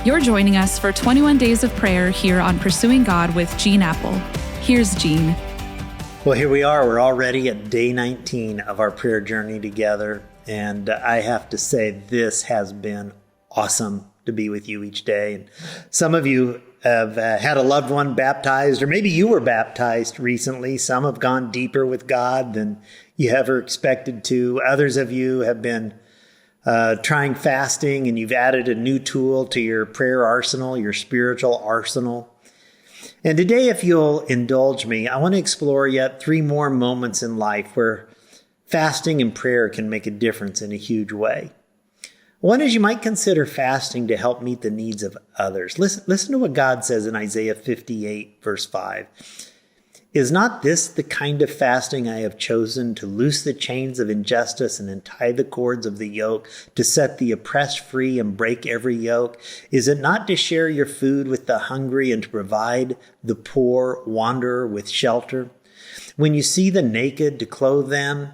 You're joining us for 21 days of prayer here on Pursuing God with Gene Apple. Here's Gene. Well, here we are. We're already at day 19 of our prayer journey together. And I have to say, this has been awesome to be with you each day. And some of you have had a loved one baptized, or maybe you were baptized recently. Some have gone deeper with God than you ever expected to. Others of you have been trying fasting, and you've added a new tool to your prayer arsenal, your spiritual arsenal. And today, if you'll indulge me, I want to explore yet 3 more moments in life where fasting and prayer can make a difference in a huge way. One is you might consider fasting to help meet the needs of others. Listen to what God says in Isaiah 58, verse 5. Is not this the kind of fasting I have chosen, to loose the chains of injustice and untie the cords of the yoke, to set the oppressed free and break every yoke? Is it not to share your food with the hungry and to provide the poor wanderer with shelter? When you see the naked, to clothe them,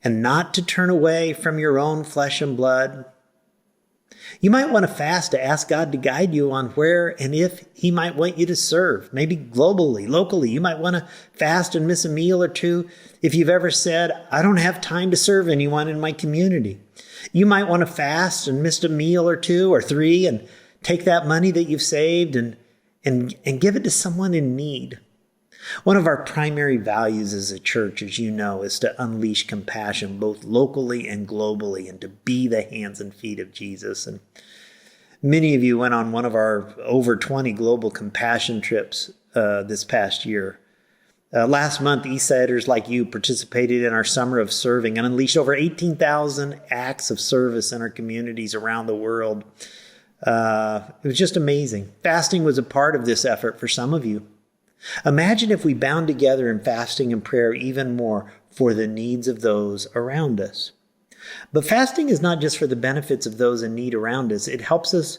and not to turn away from your own flesh and blood? You might want to fast to ask God to guide you on where and if He might want you to serve. Maybe globally, locally. You might want to fast and miss a meal or two if you've ever said, I don't have time to serve anyone in my community. You might want to fast and miss a meal or 2 or 3 and take that money that you've saved and give it to someone in need. One of our primary values as a church, as you know, is to unleash compassion both locally and globally, and to be the hands and feet of Jesus. And many of you went on one of our over 20 global compassion trips this past year. Last month, Eastsiders like you participated in our Summer of Serving and unleashed over 18,000 acts of service in our communities around the world. It was just amazing. Fasting was a part of this effort for some of you. Imagine if we bound together in fasting and prayer even more for the needs of those around us. But fasting is not just for the benefits of those in need around us. It helps us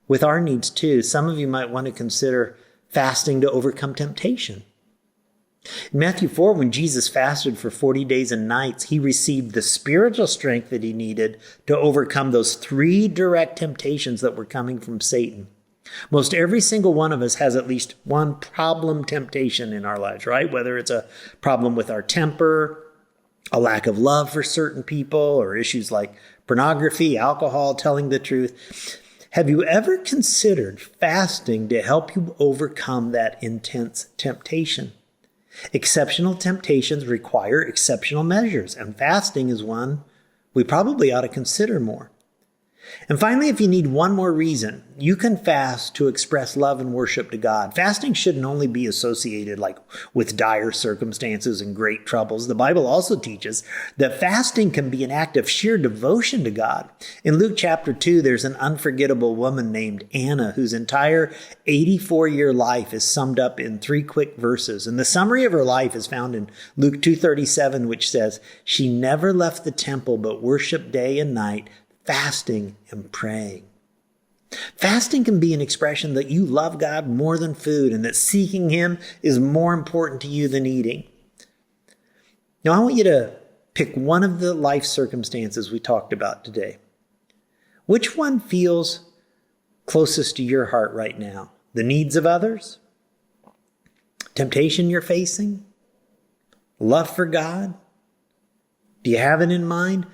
with our needs too. Some of you might want to consider fasting to overcome temptation. In Matthew 4, when Jesus fasted for 40 days and nights, He received the spiritual strength that He needed to overcome those 3 direct temptations that were coming from Satan. Most every single one of us has at least one problem temptation in our lives, right? Whether it's a problem with our temper, a lack of love for certain people, or issues like pornography, alcohol, telling the truth. Have you ever considered fasting to help you overcome that intense temptation? Exceptional temptations require exceptional measures, and fasting is one we probably ought to consider more. And finally, if you need one more reason, you can fast to express love and worship to God. Fasting shouldn't only be associated with dire circumstances and great troubles. The Bible also teaches that fasting can be an act of sheer devotion to God. In Luke chapter 2, there's an unforgettable woman named Anna whose entire 84-year life is summed up in 3 quick verses. And the summary of her life is found in Luke 2:37, which says, she never left the temple but worshiped day and night, fasting and praying. Fasting can be an expression that you love God more than food and that seeking Him is more important to you than eating. Now, I want you to pick one of the life circumstances we talked about today. Which one feels closest to your heart right now? The needs of others? Temptation you're facing? Love for God? Do you have it in mind?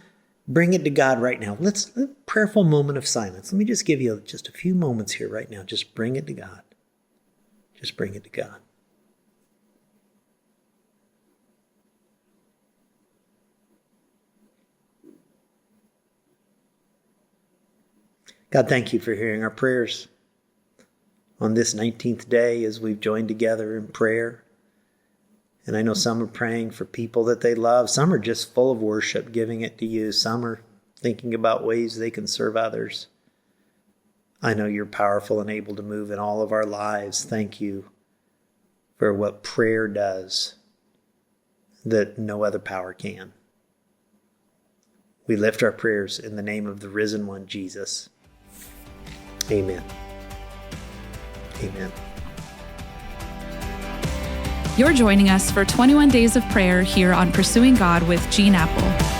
Bring it to God right now. Let's a prayerful moment of silence. Let me just give you just a few moments here right now. Just bring it to God. Just bring it to God. God, thank you for hearing our prayers on this 19th day as we've joined together in prayer. And I know some are praying for people that they love. Some are just full of worship, giving it to you. Some are thinking about ways they can serve others. I know you're powerful and able to move in all of our lives. Thank you for what prayer does that no other power can. We lift our prayers in the name of the risen one, Jesus. Amen. Amen. You're joining us for 21 days of prayer here on Pursuing God with Gene Apple.